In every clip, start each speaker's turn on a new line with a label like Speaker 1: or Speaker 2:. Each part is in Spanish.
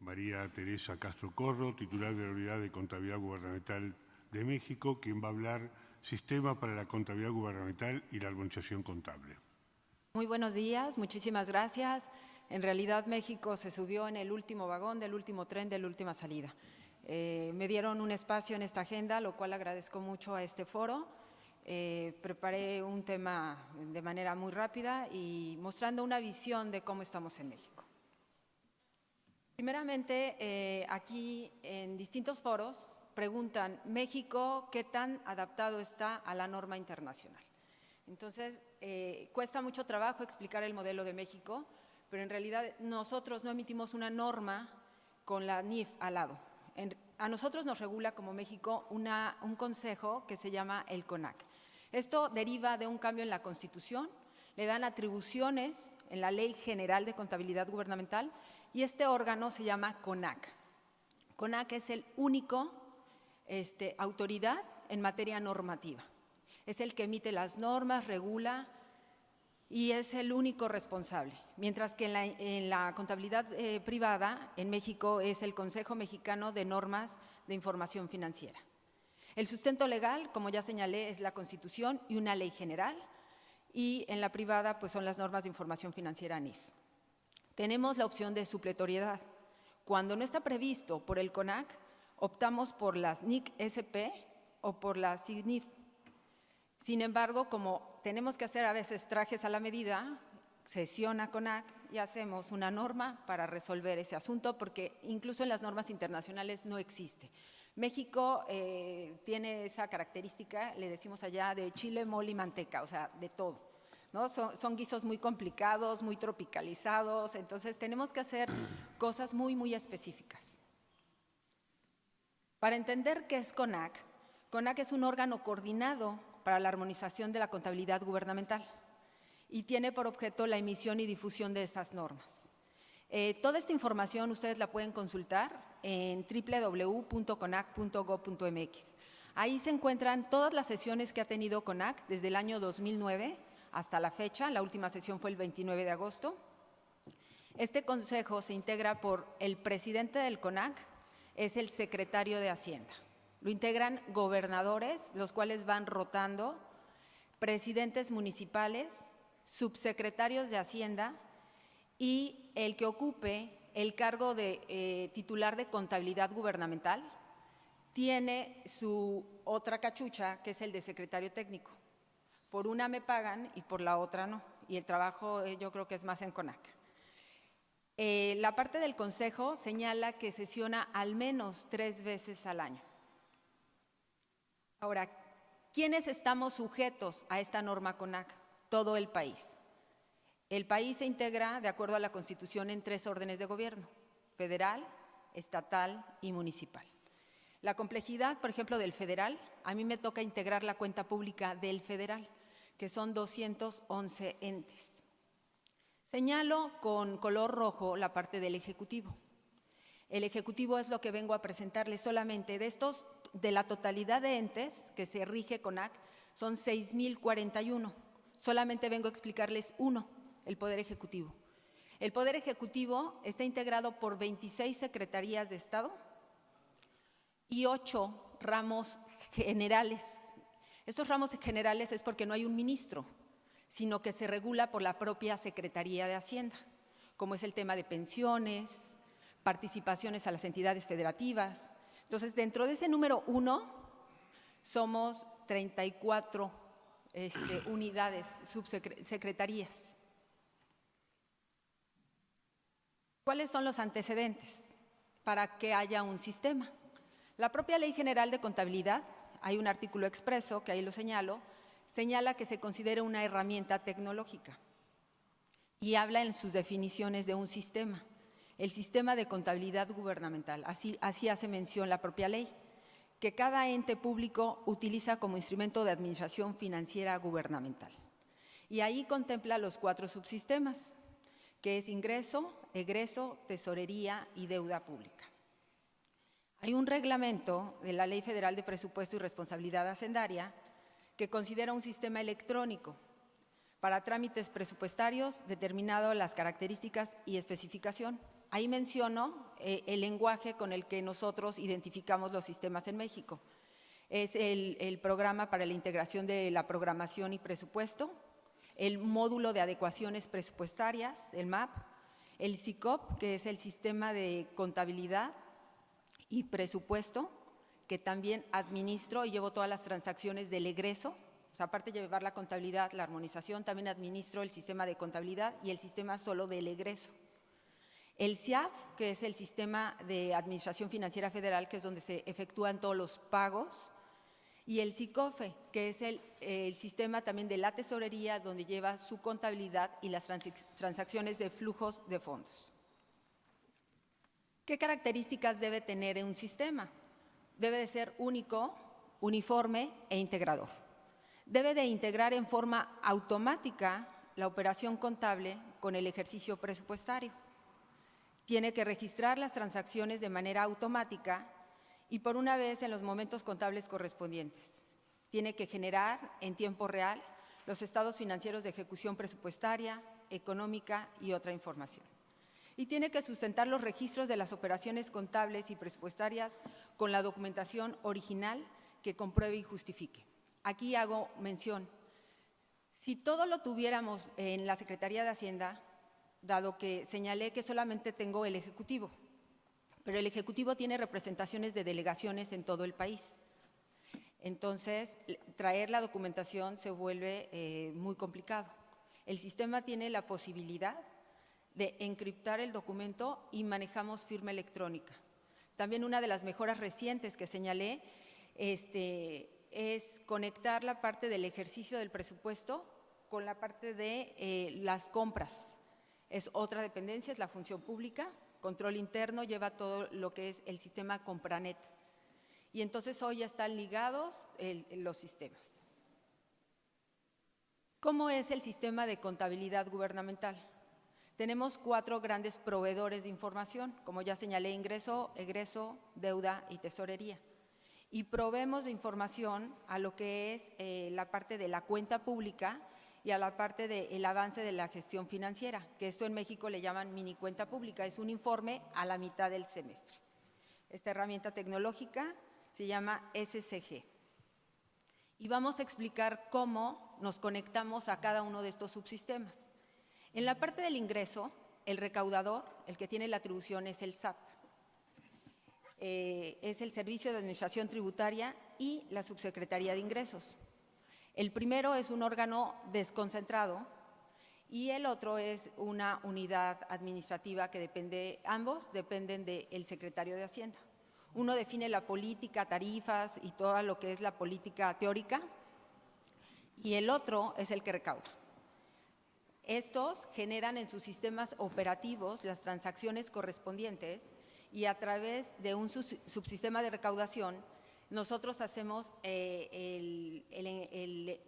Speaker 1: María Teresa Castro Corro, titular de la Unidad de Contabilidad Gubernamental de México, quien va a hablar Sistema para la Contabilidad Gubernamental y la Armonización Contable.
Speaker 2: Muy buenos días, muchísimas gracias. En realidad México se subió en el último vagón del último tren de la última salida. Me dieron un espacio en esta agenda, lo cual agradezco mucho a este foro. Preparé un tema de manera muy rápida y mostrando una visión de cómo estamos en México. Primeramente, aquí en distintos foros preguntan, ¿México qué tan adaptado está a la norma internacional? Entonces, cuesta mucho trabajo explicar el modelo de México, pero en realidad nosotros no emitimos una norma con la NIF al lado. A nosotros nos regula como México un consejo que se llama el CONAC. Esto deriva de un cambio en la Constitución, le dan atribuciones en la Ley General de Contabilidad Gubernamental y este órgano se llama CONAC. CONAC es el único autoridad en materia normativa. Es el que emite las normas, regula y es el único responsable. Mientras que en la contabilidad privada en México es el Consejo Mexicano de Normas de Información Financiera. El sustento legal, como ya señalé, es la Constitución y una ley general, y en la privada pues son las normas de información financiera NIF. Tenemos la opción de supletoriedad. Cuando no está previsto por el CONAC, optamos por las NIC-SP o por la SIGNIF. Sin embargo, como tenemos que hacer a veces trajes a la medida, sesiona CONAC y hacemos una norma para resolver ese asunto, porque incluso en las normas internacionales no existe. México tiene esa característica, le decimos allá, de chile, mole y manteca, o sea, de todo, ¿no? Son guisos muy complicados, muy tropicalizados, entonces tenemos que hacer cosas muy, muy específicas. Para entender qué es CONAC, CONAC es un órgano coordinado para la armonización de la contabilidad gubernamental y tiene por objeto la emisión y difusión de esas normas. Toda esta información ustedes la pueden consultar en www.conac.gov.mx. Ahí se encuentran todas las sesiones que ha tenido CONAC desde el año 2009 hasta la fecha. La última sesión fue el 29 de agosto. Este consejo se integra por el presidente del CONAC, es el secretario de Hacienda. Lo integran gobernadores, los cuales van rotando, presidentes municipales, subsecretarios de Hacienda y el que ocupe el cargo de titular de contabilidad gubernamental tiene su otra cachucha, que es el de secretario técnico. Por una me pagan y por la otra no, y el trabajo yo creo que es más en CONAC. La parte del consejo señala que sesiona al menos 3 veces al año. Ahora, ¿quiénes estamos sujetos a esta norma CONAC? Todo el país. El país se integra, de acuerdo a la Constitución, en 3 órdenes de gobierno: federal, estatal y municipal. La complejidad, por ejemplo, del federal, a mí me toca integrar la cuenta pública del federal, que son 211 entes. Señalo con color rojo la parte del Ejecutivo. El Ejecutivo es lo que vengo a presentarles solamente. De la totalidad de entes que se rige CONAC, son 6,041. Solamente vengo a explicarles uno, el Poder Ejecutivo. El Poder Ejecutivo está integrado por 26 secretarías de Estado y 8 ramos generales. Estos ramos generales es porque no hay un ministro, sino que se regula por la propia Secretaría de Hacienda, como es el tema de pensiones, participaciones a las entidades federativas. Entonces, dentro de ese número 1, somos 34 unidades, subsecretarías. ¿Cuáles son los antecedentes para que haya un sistema? La propia Ley General de Contabilidad, hay un artículo expreso, que ahí lo señalo, señala que se considera una herramienta tecnológica y habla en sus definiciones de un sistema, el sistema de contabilidad gubernamental, así hace mención la propia ley, que cada ente público utiliza como instrumento de administración financiera gubernamental. Y ahí contempla los 4 subsistemas, que es ingreso, egreso, tesorería y deuda pública. Hay un reglamento de la Ley Federal de Presupuesto y Responsabilidad Hacendaria que considera un sistema electrónico para trámites presupuestarios determinado las características y especificación Ahí menciono el lenguaje con el que nosotros identificamos los sistemas en México. Es el programa para la integración de la programación y presupuesto, el módulo de adecuaciones presupuestarias, el MAP, el SICOP, que es el sistema de contabilidad y presupuesto, que también administro y llevo todas las transacciones del egreso. O sea, aparte de llevar la contabilidad, la armonización, también administro el sistema de contabilidad y el sistema solo del egreso. El SIAF, que es el Sistema de Administración Financiera Federal, que es donde se efectúan todos los pagos, y el SICOFE, que es el sistema también de la tesorería, donde lleva su contabilidad y las transacciones de flujos de fondos. ¿Qué características debe tener un sistema? Debe de ser único, uniforme e integrador. Debe de integrar en forma automática la operación contable con el ejercicio presupuestario. Tiene que registrar las transacciones de manera automática y por una vez en los momentos contables correspondientes. Tiene que generar en tiempo real los estados financieros de ejecución presupuestaria, económica y otra información. Y tiene que sustentar los registros de las operaciones contables y presupuestarias con la documentación original que compruebe y justifique. Aquí hago mención. Si todo lo tuviéramos en la Secretaría de Hacienda, dado que señalé que solamente tengo el Ejecutivo, pero el Ejecutivo tiene representaciones de delegaciones en todo el país. Entonces, traer la documentación se vuelve muy complicado. El sistema tiene la posibilidad de encriptar el documento y manejamos firma electrónica. También una de las mejoras recientes que señalé es conectar la parte del ejercicio del presupuesto con la parte de las compras. Es otra dependencia, es la función pública. Control interno lleva todo lo que es el sistema Compranet. Y entonces hoy ya están ligados los sistemas. ¿Cómo es el sistema de contabilidad gubernamental? Tenemos 4 grandes proveedores de información, como ya señalé: ingreso, egreso, deuda y tesorería. Y proveemos de información a lo que es la parte de la cuenta pública y a la parte del avance de la gestión financiera, que esto en México le llaman mini cuenta pública, es un informe a la mitad del semestre. Esta herramienta tecnológica se llama SCG. Y vamos a explicar cómo nos conectamos a cada uno de estos subsistemas. En la parte del ingreso, el recaudador, el que tiene la atribución, es el SAT. Es el Servicio de Administración Tributaria y la Subsecretaría de Ingresos. El primero es un órgano desconcentrado y el otro es una unidad administrativa que ambos dependen del secretario de Hacienda. Uno define la política, tarifas y todo lo que es la política teórica y el otro es el que recauda. Estos generan en sus sistemas operativos las transacciones correspondientes y a través de un subsistema de recaudación nosotros hacemos el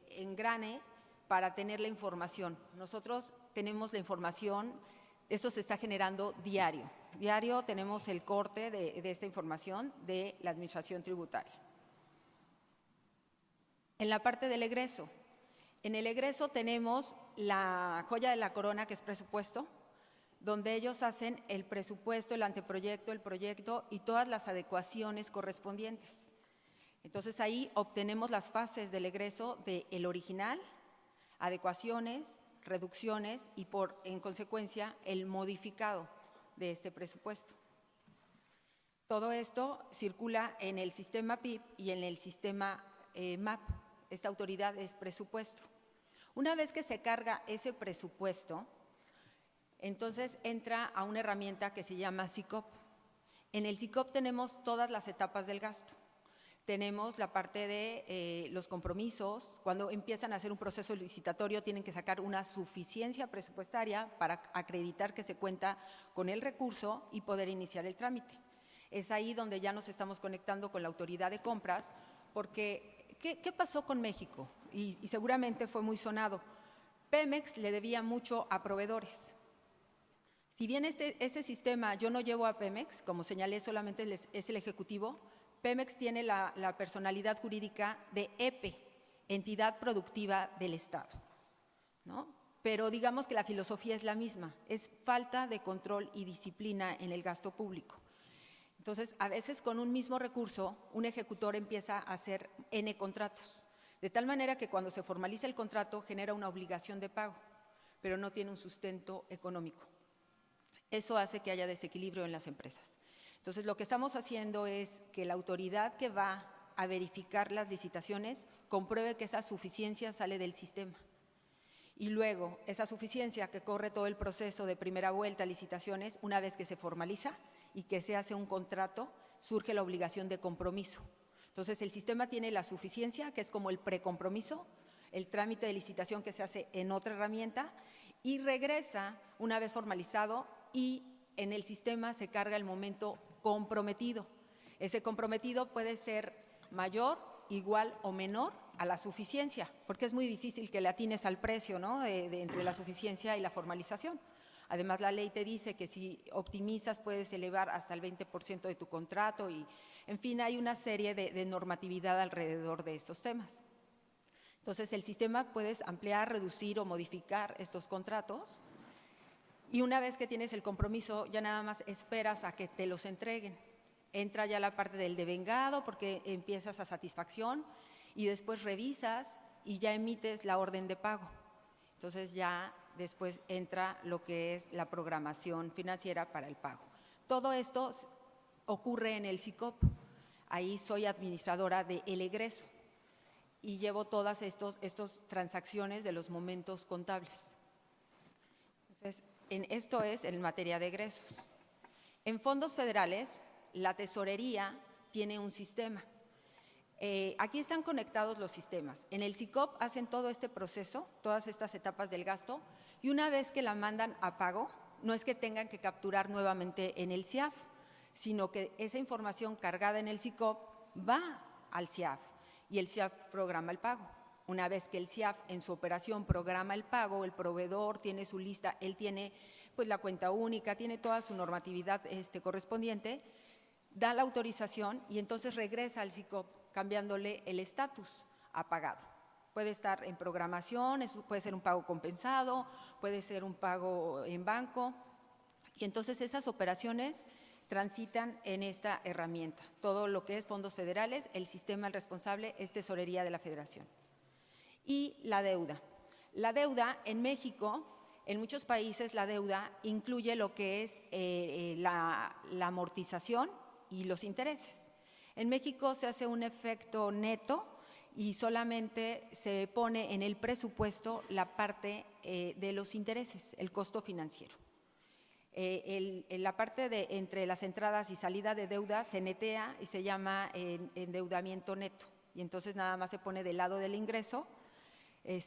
Speaker 2: engrane para tener la información. Nosotros tenemos la información, esto se está generando diario. Diario tenemos el corte de esta información de la administración tributaria. En la parte del egreso, en el egreso tenemos la joya de la corona, que es presupuesto, donde ellos hacen el presupuesto, el anteproyecto, el proyecto y todas las adecuaciones correspondientes. Entonces ahí obtenemos las fases del egreso del original, adecuaciones, reducciones y en consecuencia el modificado de este presupuesto. Todo esto circula en el sistema PIB y en el sistema MAP. Esta autoridad es presupuesto. Una vez que se carga ese presupuesto, entonces entra a una herramienta que se llama SICOP. En el SICOP tenemos todas las etapas del gasto. Tenemos la parte de los compromisos. Cuando empiezan a hacer un proceso licitatorio tienen que sacar una suficiencia presupuestaria para acreditar que se cuenta con el recurso y poder iniciar el trámite. Es ahí donde ya nos estamos conectando con la autoridad de compras, porque ¿qué pasó con México? Y seguramente fue muy sonado. Pemex le debía mucho a proveedores. Si bien ese sistema yo no llevo a Pemex, como señalé, solamente es el Ejecutivo, Pemex tiene la personalidad jurídica de EPE, Entidad Productiva del Estado, ¿no? pero digamos que la filosofía es la misma, es falta de control y disciplina en el gasto público. Entonces, a veces con un mismo recurso, un ejecutor empieza a hacer N contratos, de tal manera que cuando se formaliza el contrato genera una obligación de pago, pero no tiene un sustento económico. Eso hace que haya desequilibrio en las empresas. Entonces, lo que estamos haciendo es que la autoridad que va a verificar las licitaciones compruebe que esa suficiencia sale del sistema. Y luego, esa suficiencia que corre todo el proceso de primera vuelta, licitaciones, una vez que se formaliza y que se hace un contrato, surge la obligación de compromiso. Entonces, el sistema tiene la suficiencia, que es como el precompromiso, el trámite de licitación que se hace en otra herramienta, y regresa una vez formalizado y en el sistema se carga el momento comprometido. Ese comprometido puede ser mayor, igual o menor a la suficiencia, porque es muy difícil que le atines al precio, ¿no? Entre la suficiencia y la formalización. Además, la ley te dice que si optimizas puedes elevar hasta el 20% de tu contrato y, en fin, hay una serie de normatividad alrededor de estos temas. Entonces, el sistema puedes ampliar, reducir o modificar estos contratos y una vez que tienes el compromiso, ya nada más esperas a que te los entreguen. Entra ya la parte del devengado porque empiezas a satisfacción y después revisas y ya emites la orden de pago. Entonces ya después entra lo que es la programación financiera para el pago. Todo esto ocurre en el SICOP. Ahí soy administradora de el egreso y llevo todas estas transacciones de los momentos contables. Entonces, esto es en materia de egresos. En fondos federales, la tesorería tiene un sistema. Aquí están conectados los sistemas. En el SICOP hacen todo este proceso, todas estas etapas del gasto, y una vez que la mandan a pago, no es que tengan que capturar nuevamente en el CIAF, sino que esa información cargada en el SICOP va al CIAF y el CIAF programa el pago. Una vez que el CIAF en su operación programa el pago, el proveedor tiene su lista, él tiene pues la cuenta única, tiene toda su normatividad correspondiente, da la autorización y entonces regresa al SICOP cambiándole el estatus a pagado. Puede estar en programación, puede ser un pago compensado, puede ser un pago en banco y entonces esas operaciones transitan en esta herramienta. Todo lo que es fondos federales, el sistema responsable es Tesorería de la Federación. Y la deuda. La deuda en México, en muchos países la deuda incluye lo que es la amortización y los intereses. En México se hace un efecto neto y solamente se pone en el presupuesto la parte de los intereses, el costo financiero. La parte de entre las entradas y salida de deuda se netea y se llama endeudamiento neto. Y entonces nada más se pone del lado del ingreso,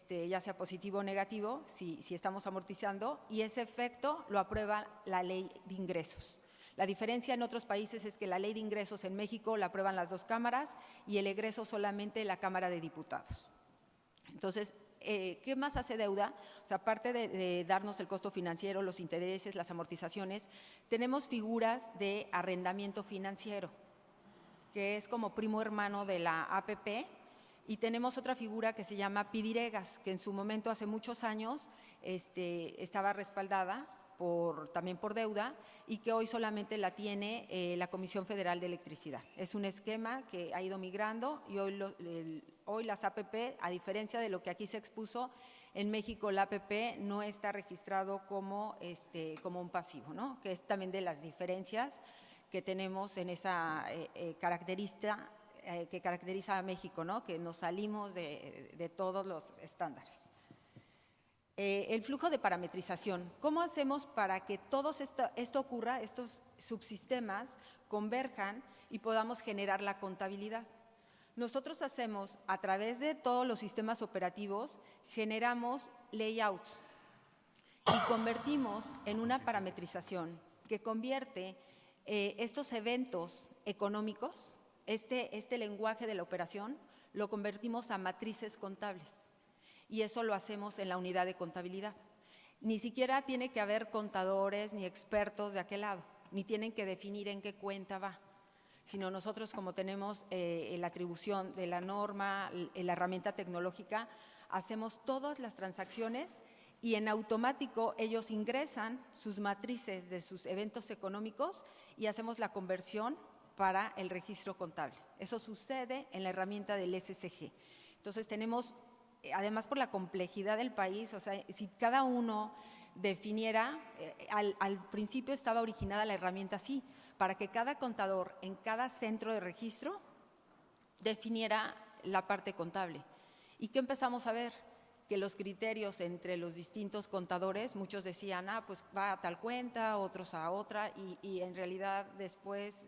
Speaker 2: ya sea positivo o negativo, si estamos amortizando, y ese efecto lo aprueba la ley de ingresos. La diferencia en otros países es que la ley de ingresos en México la aprueban las dos cámaras y el egreso solamente la Cámara de Diputados. Entonces, ¿qué más hace deuda? O sea, aparte de darnos el costo financiero, los intereses, las amortizaciones, tenemos figuras de arrendamiento financiero, que es como primo hermano de la APP, y tenemos otra figura que se llama PIDIREGAS, que en su momento, hace muchos años, estaba respaldada también por deuda y que hoy solamente la tiene la Comisión Federal de Electricidad. Es un esquema que ha ido migrando y hoy las APP, a diferencia de lo que aquí se expuso, en México la APP no está registrado como un pasivo, ¿no? Que es también de las diferencias que tenemos en esa característica que caracteriza a México, ¿no? Que nos salimos de todos los estándares. El flujo de parametrización. ¿Cómo hacemos para que todo esto ocurra, estos subsistemas converjan y podamos generar la contabilidad? Nosotros hacemos, a través de todos los sistemas operativos, generamos layouts y convertimos en una parametrización que convierte estos eventos económicos, este lenguaje de la operación, lo convertimos a matrices contables. Y eso lo hacemos en la unidad de contabilidad. Ni siquiera tiene que haber contadores ni expertos de aquel lado, ni tienen que definir en qué cuenta va, sino nosotros, como tenemos la atribución de la norma, la herramienta tecnológica, hacemos todas las transacciones y en automático ellos ingresan sus matrices de sus eventos económicos y hacemos la conversión para el registro contable. Eso sucede en la herramienta del SSG. Entonces tenemos, además por la complejidad del país, o sea, si cada uno definiera, al principio estaba originada la herramienta así, para que cada contador en cada centro de registro definiera la parte contable. ¿Y qué empezamos a ver? Que los criterios entre los distintos contadores, muchos decían, pues va a tal cuenta, otros a otra, y en realidad después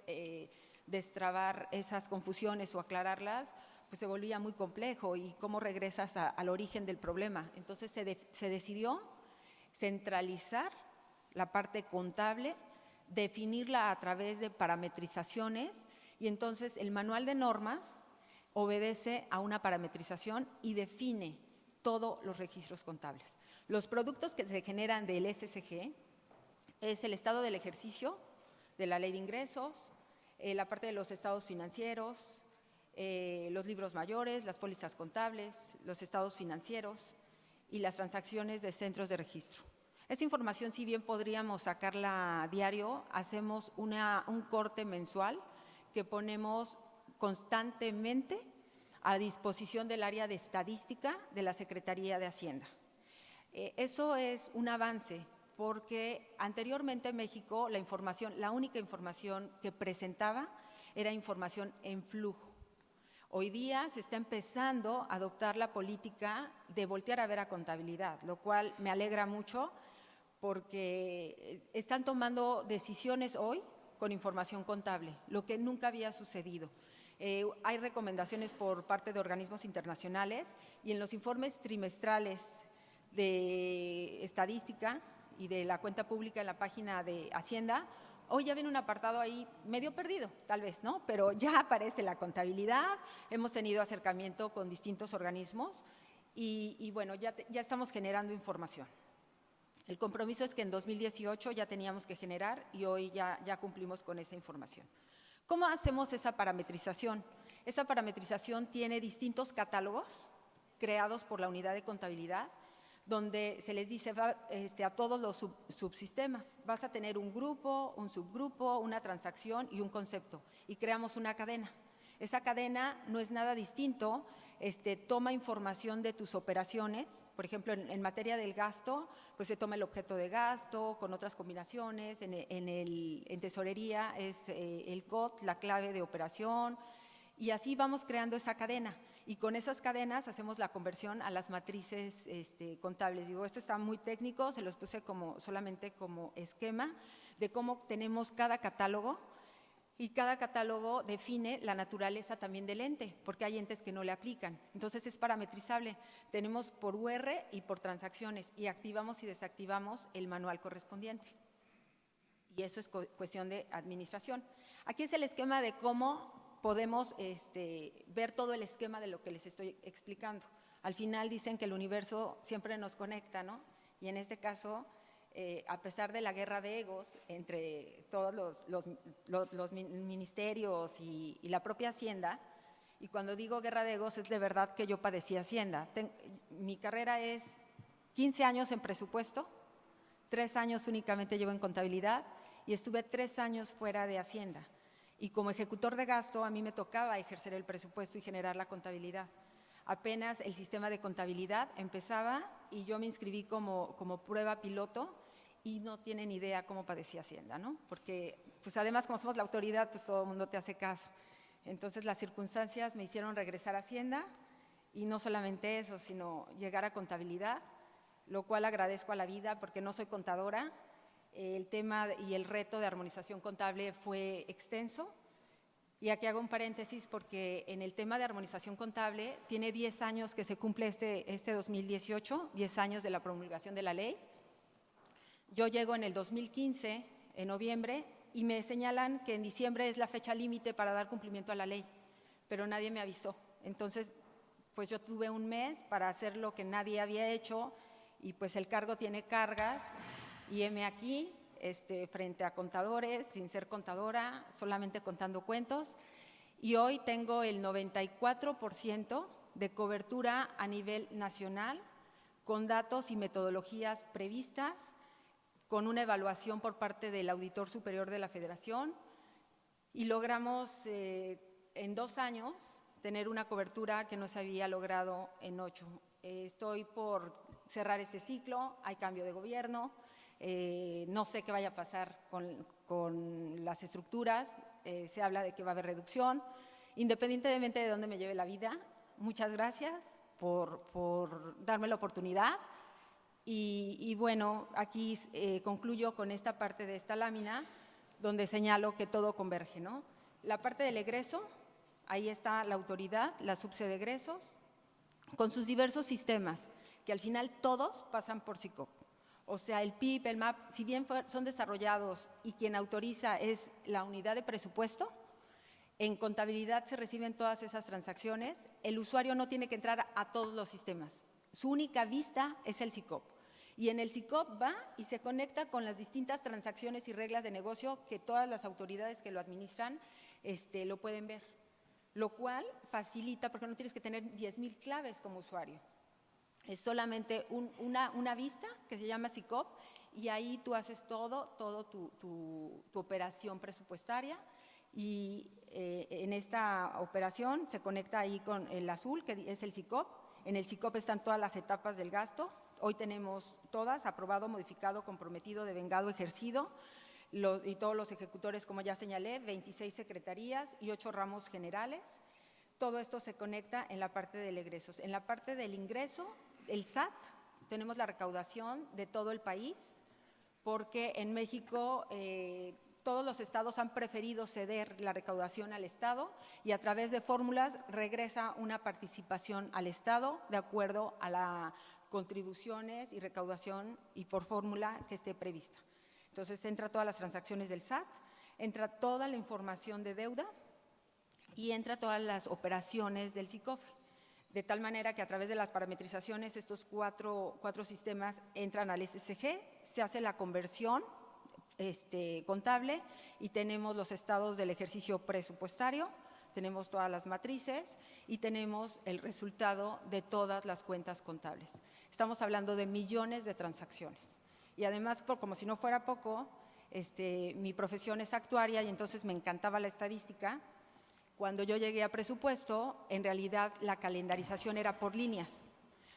Speaker 2: destrabar esas confusiones o aclararlas, pues se volvía muy complejo. ¿Y cómo regresas al origen del problema? Entonces se decidió centralizar la parte contable, definirla a través de parametrizaciones, y entonces el manual de normas obedece a una parametrización y define todos los registros contables. Los productos que se generan del SSG es el estado del ejercicio de la ley de ingresos, la parte de los estados financieros, los libros mayores, las pólizas contables, los estados financieros y las transacciones de centros de registro. Esta información, si bien podríamos sacarla a diario, hacemos un corte mensual que ponemos constantemente a disposición del área de estadística de la Secretaría de Hacienda. Eso es un avance porque anteriormente en México la única información que presentaba era información en flujo. Hoy día se está empezando a adoptar la política de voltear a ver a contabilidad, lo cual me alegra mucho porque están tomando decisiones hoy con información contable, lo que nunca había sucedido. Hay recomendaciones por parte de organismos internacionales y en los informes trimestrales de estadística y de la cuenta pública en la página de Hacienda, hoy ya viene un apartado ahí medio perdido, tal vez, ¿no? Pero ya aparece la contabilidad, hemos tenido acercamiento con distintos organismos y bueno, ya estamos generando información. El compromiso es que en 2018 ya teníamos que generar y hoy ya cumplimos con esa información. ¿Cómo hacemos esa parametrización? Esa parametrización tiene distintos catálogos creados por la unidad de contabilidad, donde se les dice a todos los subsistemas, vas a tener un grupo, un subgrupo, una transacción y un concepto, y creamos una cadena. Esa cadena no es nada distinto, toma información de tus operaciones, por ejemplo, en materia del gasto, pues se toma el objeto de gasto con otras combinaciones, en tesorería es el COT, la clave de operación, y así vamos creando esa cadena. Y con esas cadenas hacemos la conversión a las matrices contables. Digo, esto está muy técnico, se los puse solamente como esquema de cómo tenemos cada catálogo y cada catálogo define la naturaleza también del ente, porque hay entes que no le aplican. Entonces es parametrizable. Tenemos por UR y por transacciones y activamos y desactivamos el manual correspondiente. Y eso es cuestión de administración. Aquí es el esquema de cómo podemos ver todo el esquema de lo que les estoy explicando. Al final dicen que el universo siempre nos conecta, ¿no? Y en este caso, a pesar de la guerra de egos entre todos los ministerios y la propia Hacienda, y cuando digo guerra de egos es de verdad que yo padecí Hacienda. Mi carrera es 15 años en presupuesto, 3 años únicamente llevo en contabilidad y estuve 3 años fuera de Hacienda. Y como ejecutor de gasto, a mí me tocaba ejercer el presupuesto y generar la contabilidad. Apenas el sistema de contabilidad empezaba y yo me inscribí como prueba piloto y no tienen idea cómo padecí Hacienda, ¿no? Porque, pues además, como somos la autoridad, pues todo el mundo te hace caso. Entonces, las circunstancias me hicieron regresar a Hacienda y no solamente eso, sino llegar a contabilidad, lo cual agradezco a la vida porque no soy contadora. El tema y el reto de armonización contable fue extenso. Y aquí hago un paréntesis porque en el tema de armonización contable tiene 10 años que se cumple este 2018, 10 años de la promulgación de la ley. Yo llego en el 2015, en noviembre, y me señalan que en diciembre es la fecha límite para dar cumplimiento a la ley, pero nadie me avisó. Entonces, pues yo tuve un mes para hacer lo que nadie había hecho y pues el cargo tiene cargas y heme aquí, frente a contadores, sin ser contadora, solamente contando cuentos. Y hoy tengo el 94% de cobertura a nivel nacional con datos y metodologías previstas, con una evaluación por parte del Auditor Superior de la Federación, y logramos en 2 años tener una cobertura que no se había logrado en 8. Estoy por cerrar este ciclo, hay cambio de gobierno, no sé qué vaya a pasar con las estructuras, se habla de que va a haber reducción, independientemente de dónde me lleve la vida. Muchas gracias por darme la oportunidad y bueno, aquí concluyo con esta parte de esta lámina donde señalo que todo converge, ¿no? La parte del egreso, ahí está la autoridad, la subsede de egresos, con sus diversos sistemas, que al final todos pasan por SICOP. O sea, el PIB, el MAP, si bien son desarrollados y quien autoriza es la unidad de presupuesto, en contabilidad se reciben todas esas transacciones, el usuario no tiene que entrar a todos los sistemas, su única vista es el SICOP. Y en el SICOP va y se conecta con las distintas transacciones y reglas de negocio que todas las autoridades que lo administran lo pueden ver, lo cual facilita porque no tienes que tener 10,000 claves como usuario. Es solamente una vista que se llama SICOP y ahí tú haces todo tu operación presupuestaria y en esta operación se conecta ahí con el azul que es el SICOP. En el SICOP están todas las etapas del gasto. Hoy tenemos todas, aprobado, modificado, comprometido, devengado, ejercido, y todos los ejecutores, como ya señalé, 26 secretarías y 8 ramos generales. Todo esto se conecta en la parte del egresos. En la parte del ingreso, el SAT, tenemos la recaudación de todo el país, porque en México todos los estados han preferido ceder la recaudación al Estado y a través de fórmulas regresa una participación al Estado de acuerdo a las contribuciones y recaudación y por fórmula que esté prevista. Entonces, entra todas las transacciones del SAT, entra toda la información de deuda y entra todas las operaciones del SICOFE. De tal manera que a través de las parametrizaciones, estos cuatro sistemas entran al SSG, se hace la conversión contable y tenemos los estados del ejercicio presupuestario, tenemos todas las matrices y tenemos el resultado de todas las cuentas contables. Estamos hablando de millones de transacciones. Y además, como si no fuera poco, mi profesión es actuaria y entonces me encantaba la estadística. Cuando yo llegué a presupuesto, en realidad la calendarización era por líneas.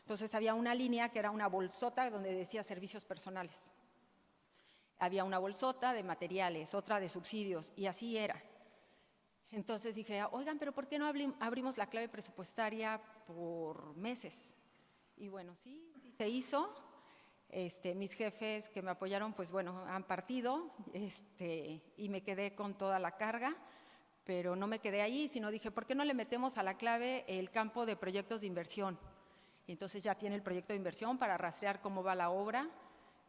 Speaker 2: Entonces había una línea que era una bolsota donde decía servicios personales. Había una bolsota de materiales, otra de subsidios y así era. Entonces dije, oigan, pero ¿por qué no abrimos la clave presupuestaria por meses? Y bueno, sí se hizo. Mis jefes que me apoyaron, pues bueno, han partido y me quedé con toda la carga, pero no me quedé ahí, sino dije, ¿por qué no le metemos a la clave el campo de proyectos de inversión? Y entonces ya tiene el proyecto de inversión para rastrear cómo va la obra.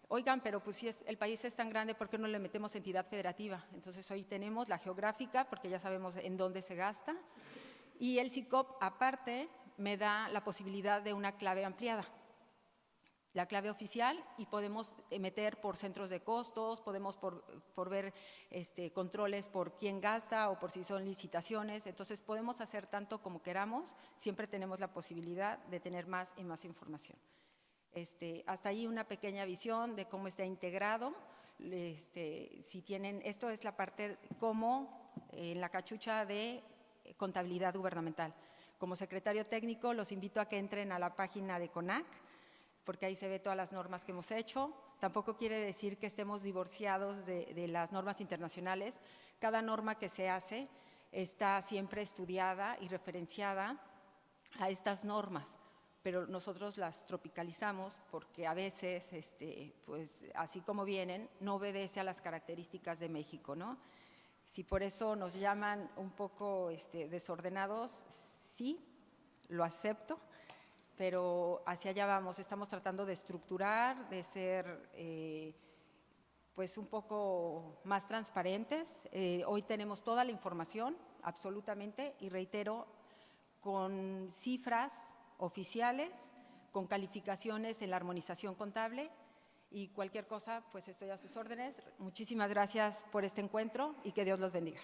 Speaker 2: Oigan, pero pues si el país es tan grande, ¿por qué no le metemos entidad federativa? Entonces hoy tenemos la geográfica, porque ya sabemos en dónde se gasta, y el SICOP aparte me da la posibilidad de una clave ampliada. La clave oficial y podemos meter por centros de costos, podemos por ver controles por quién gasta o por si son licitaciones. Entonces podemos hacer tanto como queramos, siempre tenemos la posibilidad de tener más y más información. Hasta ahí una pequeña visión de cómo está integrado. Si tienen, esto es la parte como en la cachucha de contabilidad gubernamental. Como secretario técnico los invito a que entren a la página de CONAC, porque ahí se ve todas las normas que hemos hecho. Tampoco quiere decir que estemos divorciados de las normas internacionales. Cada norma que se hace está siempre estudiada y referenciada a estas normas, pero nosotros las tropicalizamos porque a veces, pues así como vienen, no obedece a las características de México, ¿no? Si por eso nos llaman un poco desordenados, sí, lo acepto, pero hacia allá vamos. Estamos tratando de estructurar, de ser pues un poco más transparentes. Hoy tenemos toda la información, absolutamente, y reitero, con cifras oficiales, con calificaciones en la armonización contable y cualquier cosa, pues estoy a sus órdenes. Muchísimas gracias por este encuentro y que Dios los bendiga.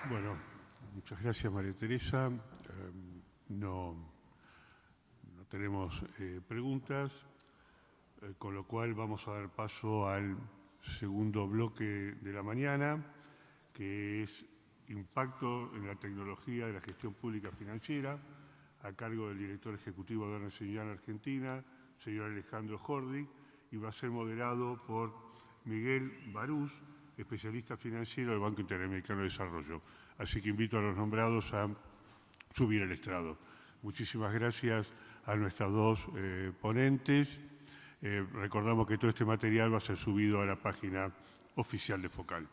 Speaker 1: Bueno, muchas gracias, María Teresa. No tenemos preguntas, con lo cual vamos a dar paso al segundo bloque de la mañana, que es Impacto en la tecnología de la gestión pública financiera, a cargo del director ejecutivo de Ernst & Young Argentina, señor Alejandro Jordi, y va a ser moderado por Miguel Barús, especialista financiero del Banco Interamericano de Desarrollo. Así que invito a los nombrados a subir al estrado. Muchísimas gracias a nuestras dos ponentes. Recordamos que todo este material va a ser subido a la página oficial de Focal.